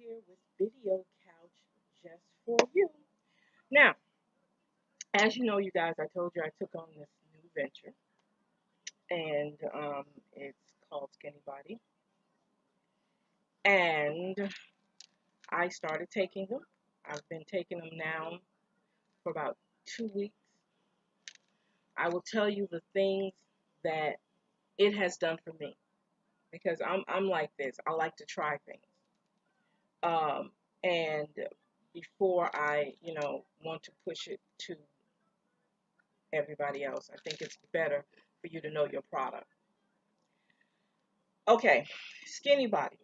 here with Video Couch just for you. Now, as you know, you guys, I told you I took on this new venture, and it's called Skinny Body. And I started taking them. I've been taking them now for about 2 weeks. I will tell you the things that it has done for me because I'm like this. I like to try things. And before I, want to push it to everybody else, I think it's better for you to know your product. Okay, Skinny Body.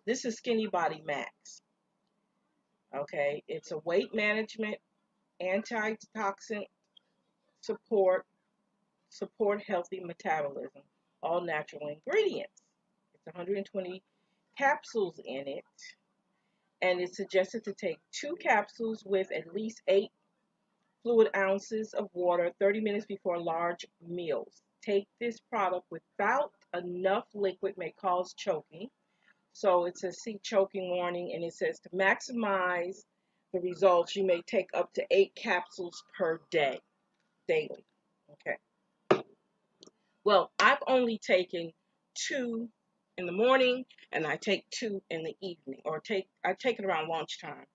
This is Skinny Body Max. Okay, it's a weight management, antitoxin support healthy metabolism, all natural ingredients. It's 120 capsules in it, and it's suggested to take 2 capsules with at least 8 fluid ounces of water 30 minutes before large meals. Take this product without enough liquid may cause choking. So it says see choking warning, and it says to maximize the results, you may take up to 8 capsules per day, daily. Okay. Well, I've only taken 2 in the morning, and I take 2 in the evening, or I take it around lunchtime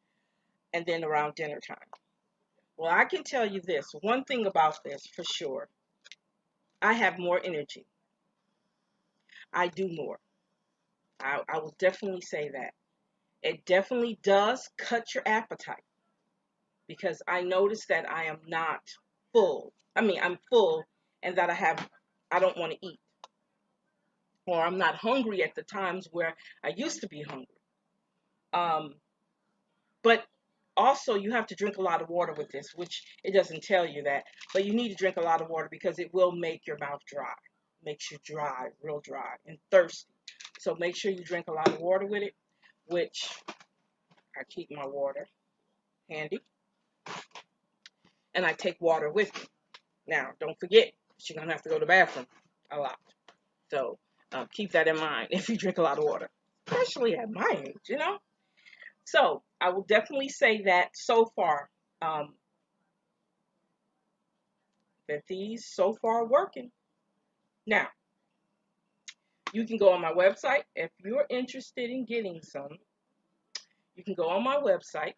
and then around dinner time. Well, I can tell you this, one thing about this for sure. I have more energy. I do more. I will definitely say that. It definitely does cut your appetite because I notice that I am not full. I'm full and that I don't want to eat, or I'm not hungry at the times where I used to be hungry. Um, but also you have to drink a lot of water with this, which it doesn't tell you that, but you need to drink a lot of water because it will make your mouth dry. Makes you dry, real dry and thirsty. So make sure you drink a lot of water with it, which I keep my water handy, and I take water with me. Now, don't forget, you're going to have to go to the bathroom a lot. So keep that in mind if you drink a lot of water, especially at my age. So I will definitely say that so far, that these so far are working. Now, you can go on my website. If you're interested in getting some, you can go on my website.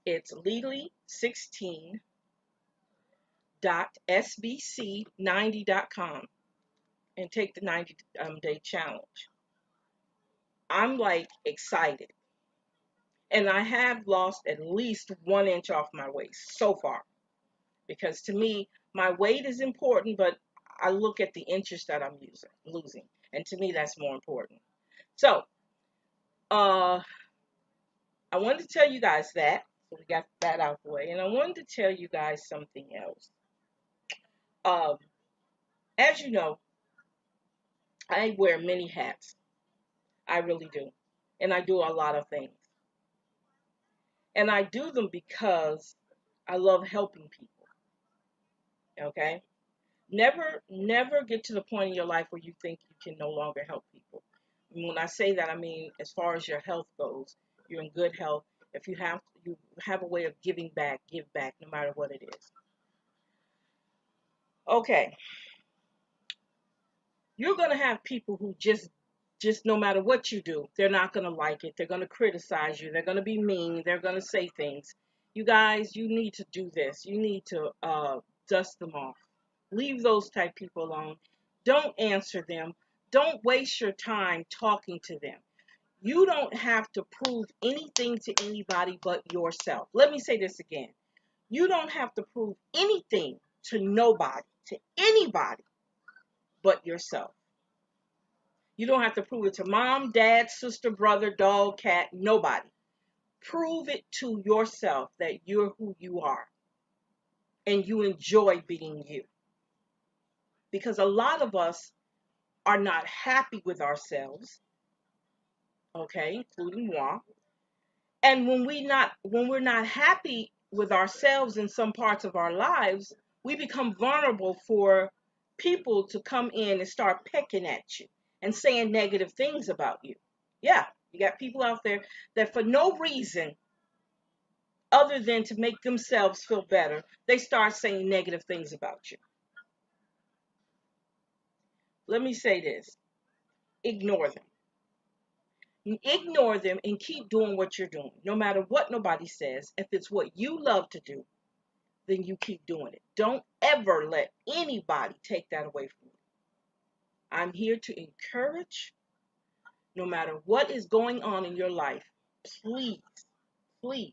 It's legally16.sbc90.com and take the 90-day challenge. I'm like excited. And I have lost at least 1 inch off my waist so far. Because to me, my weight is important, but I look at the inches that I'm losing. And to me, that's more important. So, I wanted to tell you guys that. So we got that out of the way. And I wanted to tell you guys something else. Um, as you know, I wear many hats. I really do. And I do a lot of things. And I do them because I love helping people. Okay? Never get to the point in your life where you think you can no longer help people. And when I say that, I mean as far as your health goes, you're in good health. If you have a way of giving back, give back, no matter what it is. Okay, you're gonna have people who just no matter what you do, they're not gonna like it. They're gonna criticize you. They're gonna be mean. They're gonna say things. You guys, you need to do this. You need to dust them off. Leave those type people alone. Don't answer them. Don't waste your time talking to them. You don't have to prove anything to anybody but yourself. Let me say this again. You don't have to prove anything to nobody, to anybody but yourself. You don't have to prove it to mom, dad, sister, brother, dog, cat, nobody. Prove it to yourself that you're who you are and you enjoy being you. Because a lot of us are not happy with ourselves, okay, including moi. And when we're not happy with ourselves in some parts of our lives, we become vulnerable for people to come in and start pecking at you and saying negative things about you. Yeah, You got people out there that for no reason other than to make themselves feel better, they start saying negative things about you. Let me say this. Ignore them. Ignore them and keep doing what you're doing. No matter what nobody says, if it's what you love to do, then you keep doing it. Don't ever let anybody take that away from you. I'm here to encourage, no matter what is going on in your life, please, please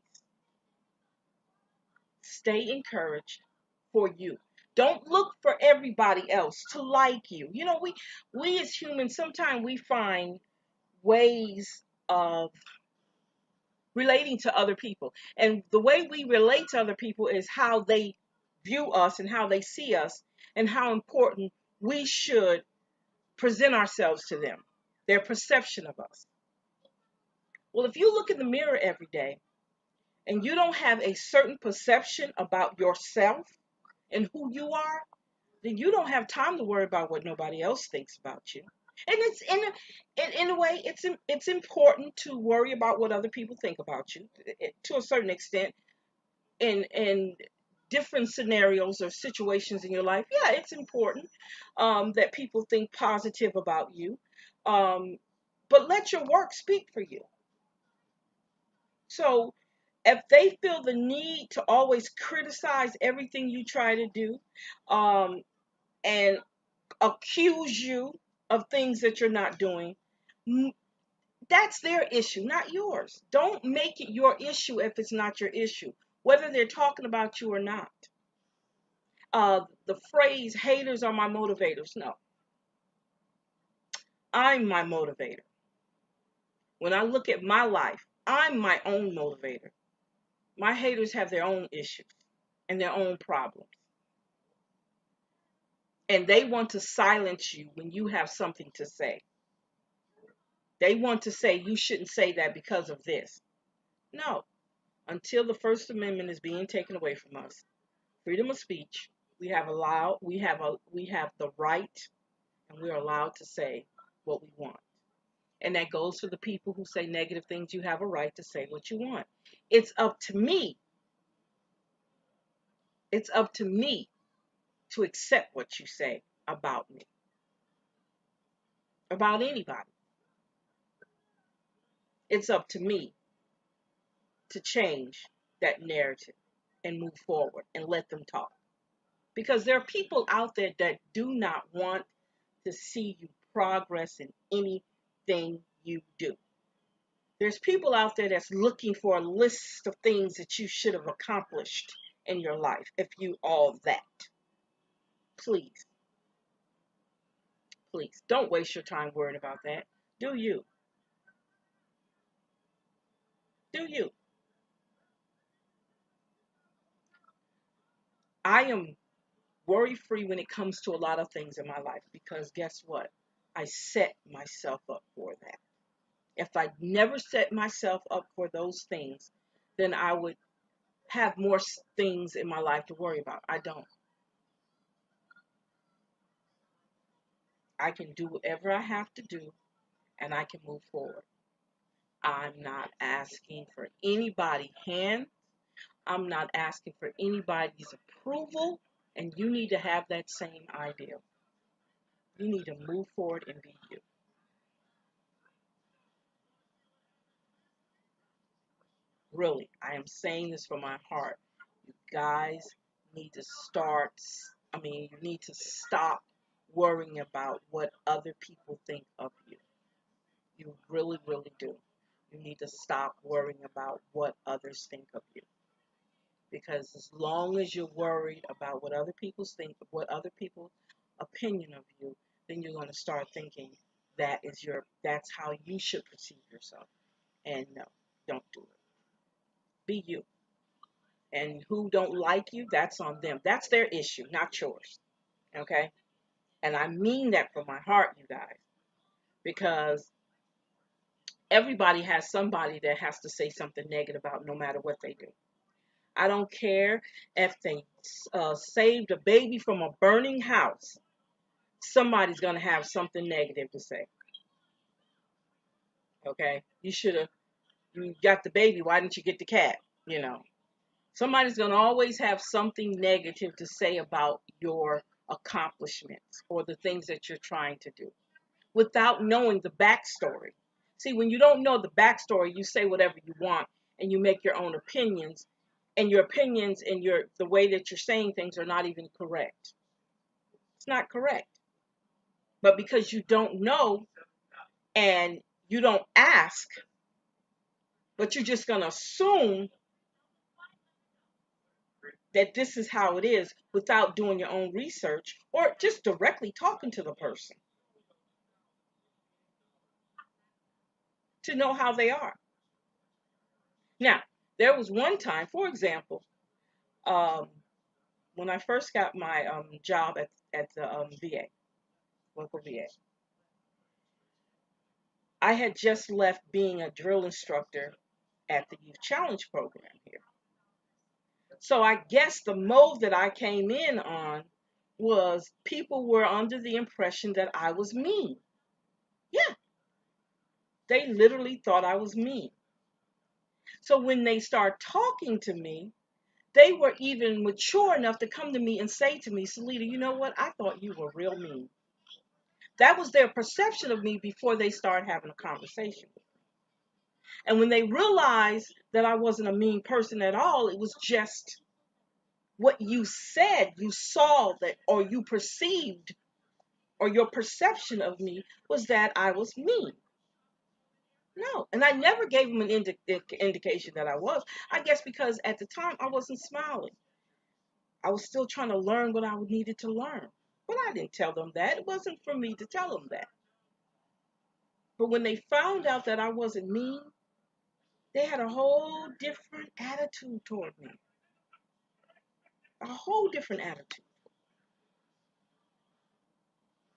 stay encouraged for you. Don't look for everybody else to like you. You know, we as humans, sometimes we find ways of relating to other people. And the way we relate to other people is how they view us and how they see us and how important we should present ourselves to them, their perception of us. Well, if you look in the mirror every day and you don't have a certain perception about yourself and who you are, then you don't have time to worry about what nobody else thinks about you. And it's in a way, it's important to worry about what other people think about you to a certain extent in different scenarios or situations in your life. Yeah, it's important that people think positive about you, but let your work speak for you. So if they feel the need to always criticize everything you try to do, and accuse you of things that you're not doing, that's their issue, not yours. Don't make it your issue if it's not your issue, whether they're talking about you or not. The phrase, haters are my motivators. No, I'm my motivator. When I look at my life, I'm my own motivator. My haters have their own issues and their own problems. And they want to silence you when you have something to say. They want to say you shouldn't say that because of this. No, until the First Amendment is being taken away from us, freedom of speech, we have the right, and we're allowed to say what we want. And that goes for the people who say negative things. You have a right to say what you want. It's up to me. It's up to me to accept what you say about me, about anybody. It's up to me to change that narrative and move forward and let them talk. Because there are people out there that do not want to see you progress in anything you do. There's people out there that's looking for a list of things that you should have accomplished in your life if you all that. Please, please, don't waste your time worrying about that. Do you? Do you? I am worry free when it comes to a lot of things in my life because guess what? I set myself up for that. If I never set myself up for those things, then I would have more things in my life to worry about. I don't. I can do whatever I have to do and I can move forward. I'm not asking for anybody's hand. I'm not asking for anybody's approval. And you need to have that same idea. You need to move forward and be you. Really, I am saying this from my heart. You guys need to you need to stop worrying about what other people think of you. You really, really do. You need to stop worrying about what others think of you. Because as long as you're worried about what other people think, what other people's opinion of you, then you're going to start thinking that's how you should perceive yourself. And no, don't do it. Be you. And who don't like you, that's on them. That's their issue, not yours. Okay? And I mean that from my heart, you guys, because everybody has somebody that has to say something negative about no matter what they do. I don't care if they saved a baby from a burning house. Somebody's going to have something negative to say. Okay, you got the baby. Why didn't you get the cat? You know, somebody's going to always have something negative to say about your accomplishments or the things that you're trying to do without knowing the backstory. See, when you don't know the backstory, you say whatever you want and you make your own opinions, and your opinions and the way that you're saying things are not even correct. It's not correct. But because you don't know and you don't ask, but you're just going to assume that this is how it is without doing your own research or just directly talking to the person to know how they are. Now, there was one time, for example, um, when I first got my job at the VA, local VA, I had just left being a drill instructor at the Youth Challenge program here. So I guess the mode that I came in on was people were under the impression that I was mean. Yeah, they literally thought I was mean. So when they start talking to me, they were even mature enough to come to me and say to me, Salita, you know what? I thought you were real mean. That was their perception of me before they started having a conversation. And when they realized that I wasn't a mean person at all, it was just what you said, you saw that, or you perceived, or your perception of me was that I was mean. No, and I never gave them an indication that I was. I guess because at the time I wasn't smiling. I was still trying to learn what I needed to learn. But I didn't tell them that. It wasn't for me to tell them that. But when they found out that I wasn't mean, they had a whole different attitude toward me. A whole different attitude.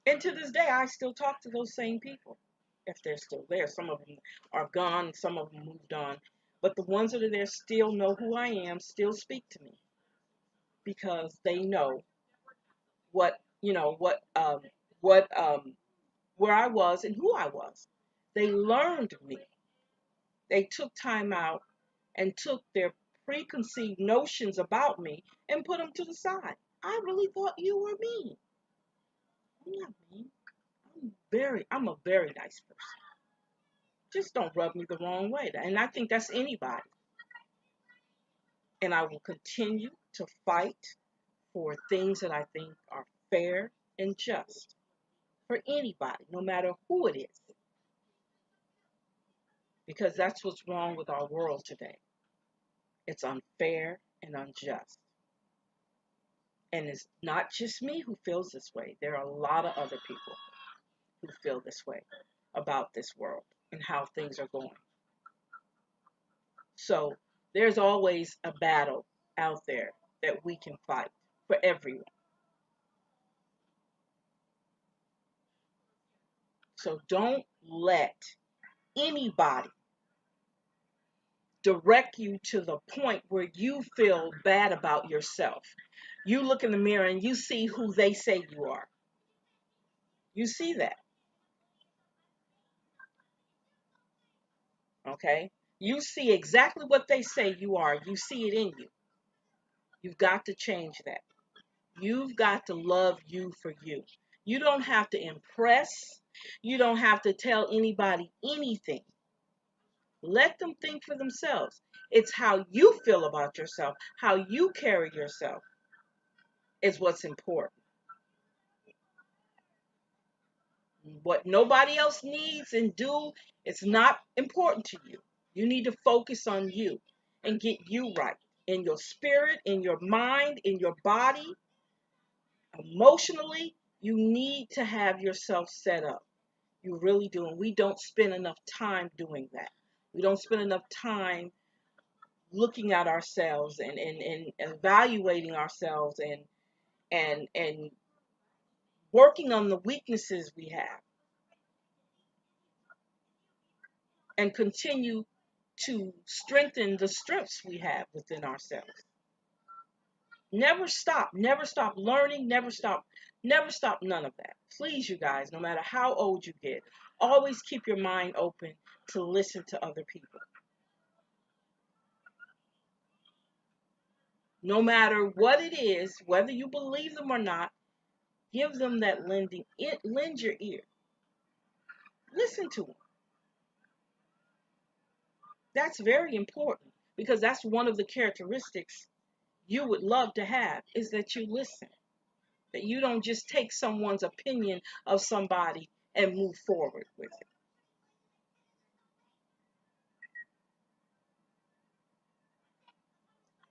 And to this day, I still talk to those same people, if they're still there. Some of them are gone, some of them moved on. But the ones that are there still know who I am, still speak to me because they know what, you know, what, where I was and who I was. They learned me. They took time out and took their preconceived notions about me and put them to the side. I really thought you were mean. I'm not mean. I'm a very nice person. Just don't rub me the wrong way. And I think that's anybody. And I will continue to fight for things that I think are fair and just for anybody, no matter who it is. Because that's what's wrong with our world today. It's unfair and unjust. And it's not just me who feels this way. There are a lot of other people who feel this way about this world and how things are going. So there's always a battle out there that we can fight for everyone. So don't let anybody direct you to the point where you feel bad about yourself. You look in the mirror and you see who they say you are. You see that, okay? You see exactly what they say you are. You see it in you. You've got to change that. You've got to love you for you. You don't have to impress. You don't have to tell anybody anything. Let them think for themselves. It's how you feel about yourself, how you carry yourself is what's important. What nobody else needs and do, it's not important to you. You need to focus on you and get you right in your spirit, in your mind, in your body, emotionally. You need to have yourself set up. You really do. And we don't spend enough time doing that. We don't spend enough time looking at ourselves and evaluating ourselves and working on the weaknesses we have and continue to strengthen the strengths we have within ourselves. Never stop learning, never stop none of that. Please, you guys, no matter how old you get, always keep your mind open to listen to other people. No matter what it is, whether you believe them or not, give them that lend your ear. Listen to them. That's very important because that's one of the characteristics you would love to have is that you listen. That you don't just take someone's opinion of somebody and move forward with it.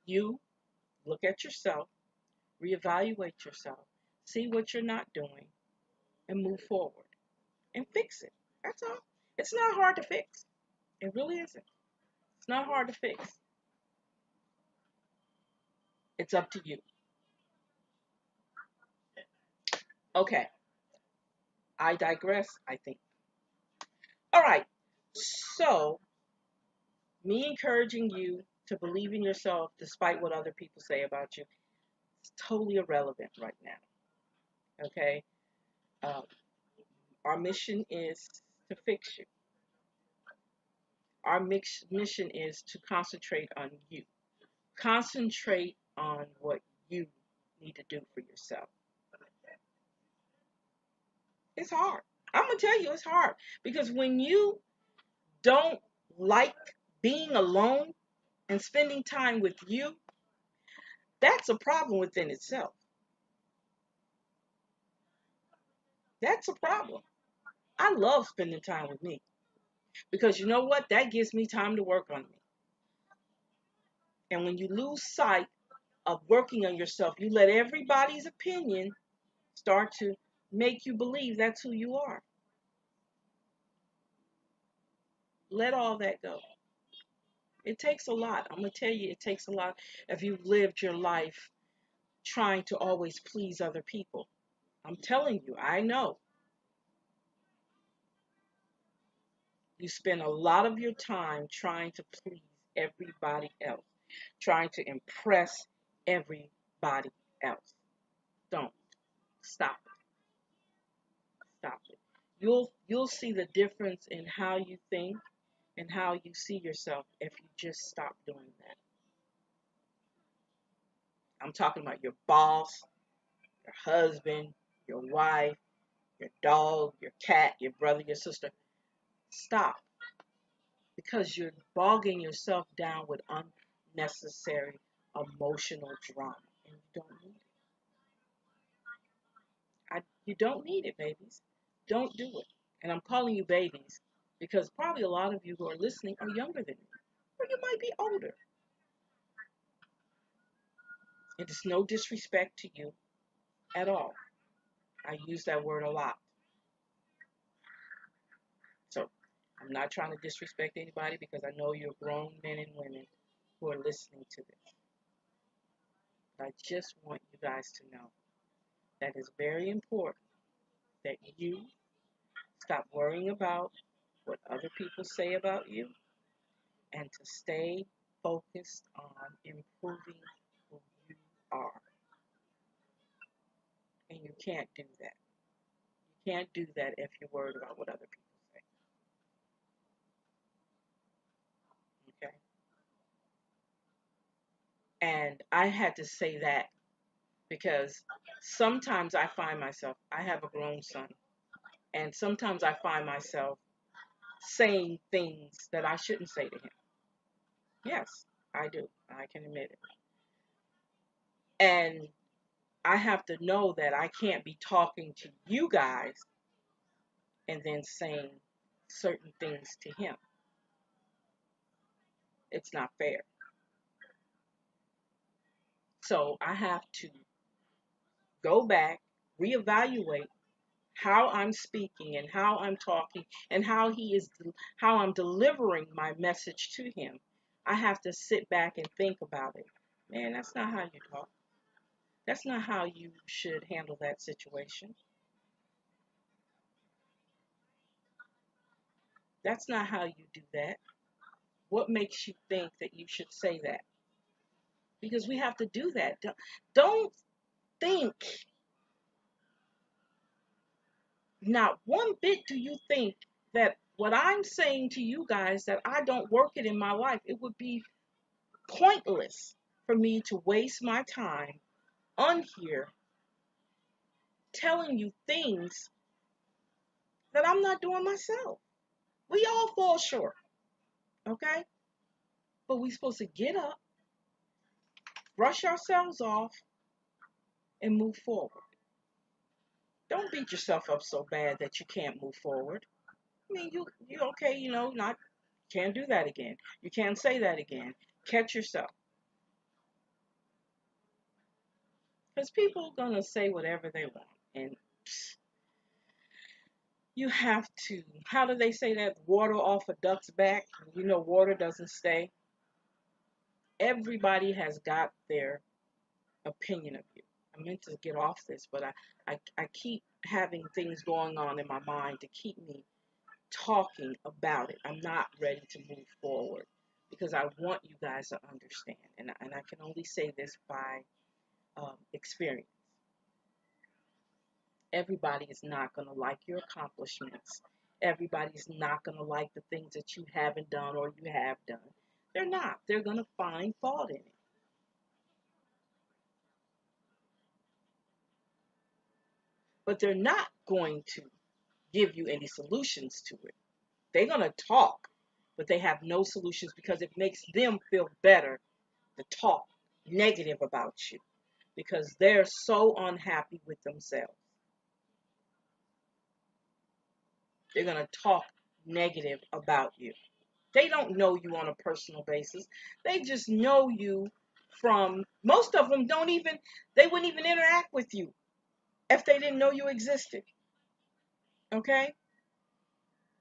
You look at yourself, reevaluate yourself, see what you're not doing, and move forward and fix it. That's all. It's not hard to fix. It really isn't. It's not hard to fix. It's up to you. Okay, I digress, I think. All right, so me encouraging you to believe in yourself despite what other people say about you is totally irrelevant right now. Okay, um, our mission is to fix you. Our mission is to concentrate on you. Concentrate on what you need to do for yourself. It's hard. I'm gonna tell you, it's hard because when you don't like being alone and spending time with you, that's a problem within itself. That's a problem. I love spending time with me because you know what? That gives me time to work on me. And when you lose sight of working on yourself, you let everybody's opinion start to make you believe that's who you are. Let all that go. It takes a lot. I'm going to tell you, it takes a lot if you've lived your life trying to always please other people. I'm telling you, I know. You spend a lot of your time trying to please everybody else, trying to impress everybody else. Don't. Stop it. Stop it. You'll see the difference in how you think and how you see yourself if you just stop doing that. I'm talking about your boss, your husband, your wife, your dog, your cat, your brother, your sister. Stop because you're bogging yourself down with unnecessary emotional drama and you don't need it. You don't need it, babies. Don't do it. And I'm calling you babies because probably a lot of you who are listening are younger than me, or you might be older. It is no disrespect to you at all. I use that word a lot. So I'm not trying to disrespect anybody because I know you're grown men and women who are listening to this. But I just want you guys to know that it's very important that you stop worrying about what other people say about you and to stay focused on improving who you are. And you can't do that. You can't do that if you're worried about what other people say. Okay? And I had to say that because sometimes I find myself, I have a grown son, and sometimes I find myself saying things that I shouldn't say to him. Yes, I do. I can admit it. And I have to know that I can't be talking to you guys and then saying certain things to him. It's not fair. So I have to go back, reevaluate how I'm speaking and how I'm talking and how I'm delivering my message to him. I have to sit back and think about it. Man, that's not how you talk. That's not how you should handle that situation. That's not how you do that. What makes you think that you should say that? Because we have to do that. Don't think, not one bit do you think that What I'm saying to you guys that I don't work it in my life. It would be pointless for me to waste my time on here telling you things that I'm not doing myself. We all fall short, okay? But we're supposed to get up, brush ourselves off, and move forward. Don't beat yourself up so bad that you can't move forward. I mean, you okay, not can't do that again. You can't say that again. Catch yourself. Because people are gonna say whatever they want. And you have to, how do they say that? Water off a duck's back. Water doesn't stay. Everybody has got their opinion of you. I meant to get off this, but I keep having things going on in my mind to keep me talking about it. I'm not ready to move forward because I want you guys to understand. And I can only say this by experience. Everybody is not going to like your accomplishments. Everybody's not going to like the things that you haven't done or you have done. They're not. They're going to find fault in it. But they're not going to give you any solutions to it. They're going to talk, but they have no solutions because it makes them feel better to talk negative about you because they're so unhappy with themselves. They're going to talk negative about you. They don't know you on a personal basis. They just know you from, most of them they wouldn't even interact with you if they didn't know you existed. Okay?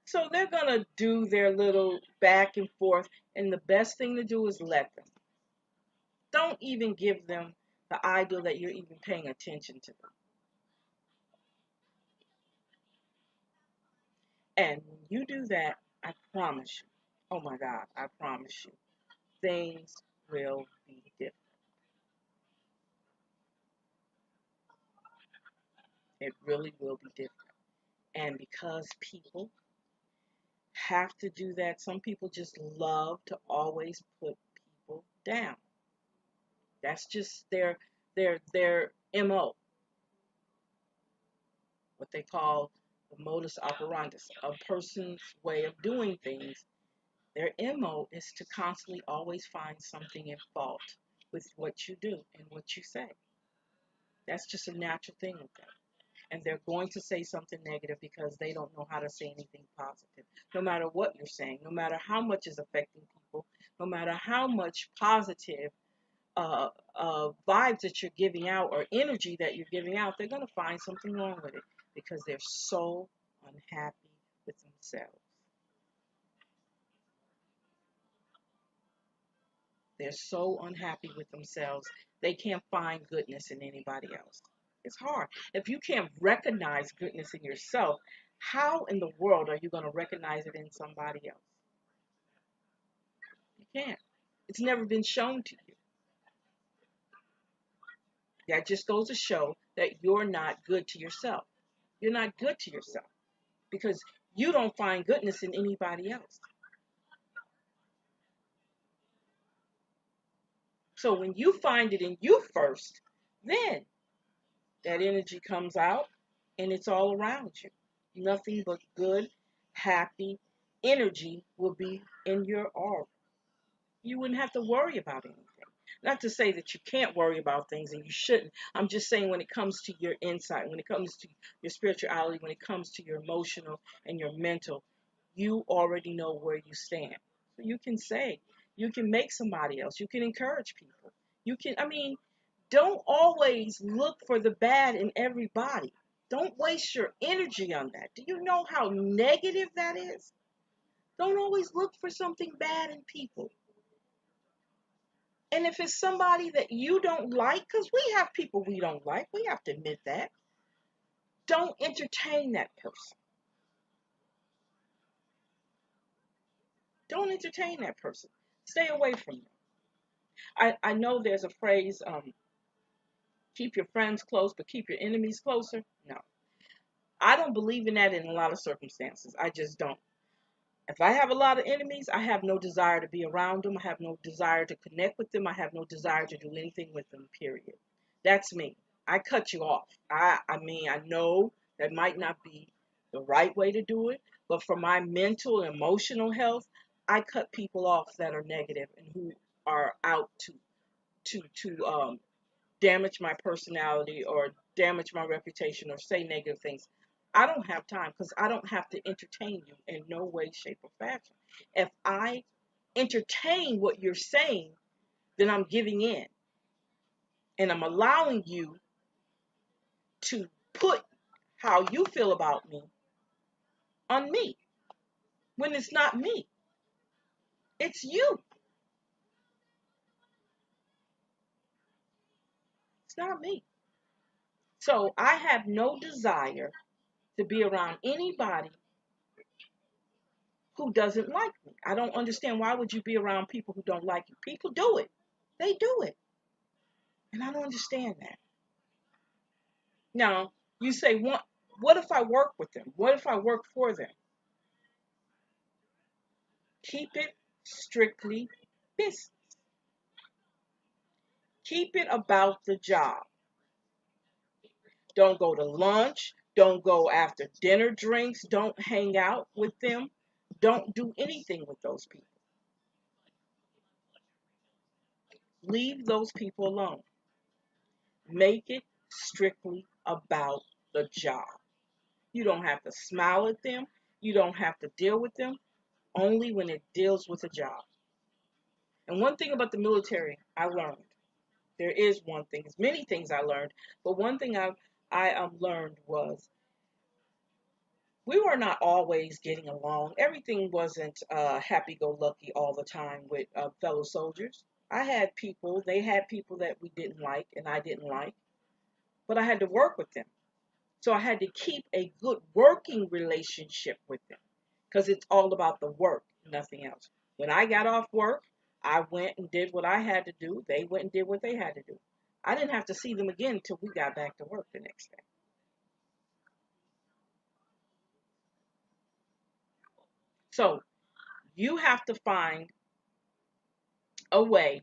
So they're going to do their little back and forth, and the best thing to do is let them. Don't even give them the idea that you're even paying attention to them. And when you do that, I promise you, oh my God, I promise you, things will be different. It really will be different. And because people have to do that, some people just love to always put people down. That's just their MO, what they call the modus operandi, a person's way of doing things. Their MO is to constantly always find something in fault with what you do and what you say. That's just a natural thing with them. And they're going to say something negative because they don't know how to say anything positive. No matter what you're saying, no matter how much is affecting people, no matter how much positive vibes that you're giving out or energy that you're giving out, they're going to find something wrong with it because they're so unhappy with themselves. They're so unhappy with themselves, they can't find goodness in anybody else. It's hard. If you can't recognize goodness in yourself, how in the world are you going to recognize it in somebody else? You can't. It's never been shown to you. That just goes to show that you're not good to yourself. You're not good to yourself because you don't find goodness in anybody else. So when you find it in you first, then that energy comes out and it's all around you. Nothing but good, happy energy will be in your aura. You wouldn't have to worry about anything. Not to say that you can't worry about things and you shouldn't. I'm just saying when it comes to your insight, when it comes to your spirituality, when it comes to your emotional and your mental, you already know where you stand. So you can say, you can make somebody else, you can encourage people. Don't always look for the bad in everybody. Don't waste your energy on that. Do you know how negative that is? Don't always look for something bad in people. And if it's somebody that you don't like, because we have people we don't like, we have to admit that, don't entertain that person. Don't entertain that person. Stay away from them. I know there's a phrase, keep your friends close, but keep your enemies closer. No. I don't believe in that in a lot of circumstances. I just don't. If I have a lot of enemies, I have no desire to be around them. I have no desire to connect with them. I have no desire to do anything with them, period. That's me. I cut you off. I mean, I know that might not be the right way to do it, but for my mental and emotional health, I cut people off that are negative and who are out to damage my personality or damage my reputation or say negative things. I don't have time because I don't have to entertain you in no way, shape, or fashion. If I entertain what you're saying, then I'm giving in and I'm allowing you to put how you feel about me on me when it's not me, it's you, it's not me. So I have no desire to be around anybody who doesn't like me. I don't understand, why would you be around people who don't like you? People do it. They do it. And I don't understand that. Now, you say, what if I work with them? What if I work for them? Keep it strictly business. Keep it about the job. Don't go to lunch. Don't go after dinner drinks. Don't hang out with them. Don't do anything with those people. Leave those people alone. Make it strictly about the job. You don't have to smile at them. You don't have to deal with them, only when it deals with a job. And one thing about the military I learned, there is one thing, there's many things I learned, but one thing I learned was we were not always getting along. Everything wasn't happy-go-lucky all the time with fellow soldiers. They had people that we didn't like and I didn't like, but I had to work with them. So I had to keep a good working relationship with them because it's all about the work, nothing else. When I got off work, I went and did what I had to do. They went and did what they had to do. I didn't have to see them again until we got back to work the next day. So you have to find a way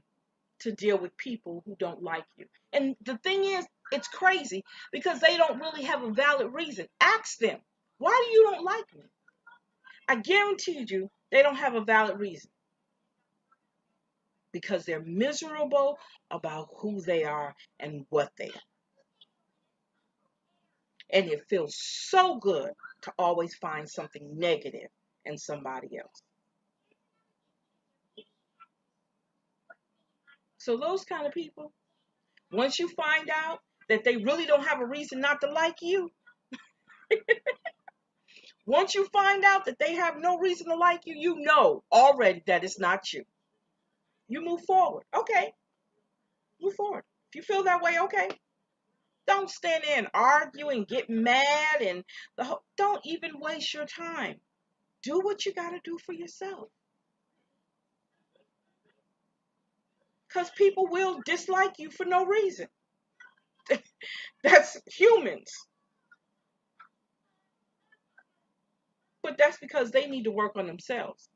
to deal with people who don't like you. And the thing is, it's crazy because they don't really have a valid reason. Ask them, why do you don't like me? I guarantee you they don't have a valid reason because they're miserable about who they are and what they are. And it feels so good to always find something negative in somebody else. So those kind of people, once you find out that they really don't have a reason not to like you, once you find out that they have no reason to like you, you know already that it's not you. You move forward. Okay, move forward. If you feel that way, okay. Don't stand there and argue and get mad and don't even waste your time. Do what you got to do for yourself. Because people will dislike you for no reason. That's humans. But that's because they need to work on themselves.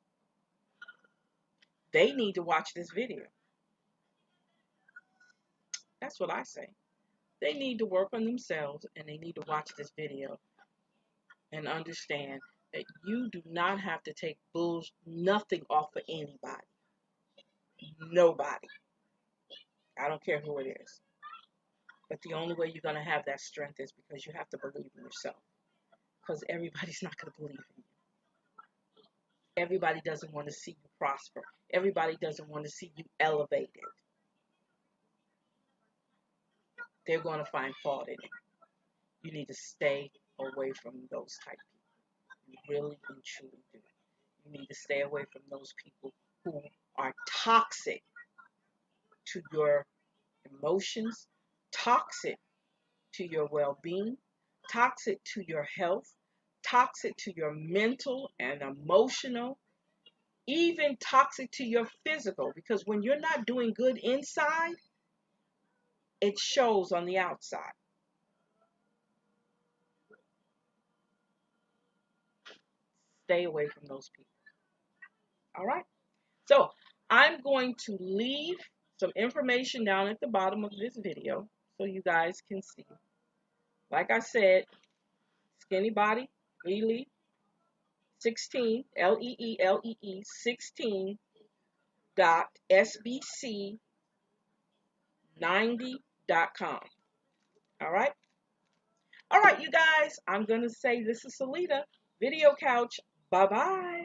They need to watch this video. That's what I say. They need to work on themselves and they need to watch this video and understand that you do not have to take nothing off of anybody. Nobody. I don't care who it is. But the only way you're going to have that strength is because you have to believe in yourself. Because everybody's not going to believe in you. Everybody doesn't want to see you prosper. Everybody doesn't want to see you elevated. They're going to find fault in it. You need to stay away from those type people. You really and truly do. You need to stay away from those people who are toxic to your emotions, toxic to your well-being, toxic to your health, toxic to your mental and emotional, even toxic to your physical. Because when you're not doing good inside, it shows on the outside. Stay away from those people. All right. So I'm going to leave some information down at the bottom of this video so you guys can see. Like I said, Skinny Body, Lelee 16, Leelee 16.sbc90.com. All right. All right, you guys, I'm going to say this is Salita, Video Couch. Bye-bye.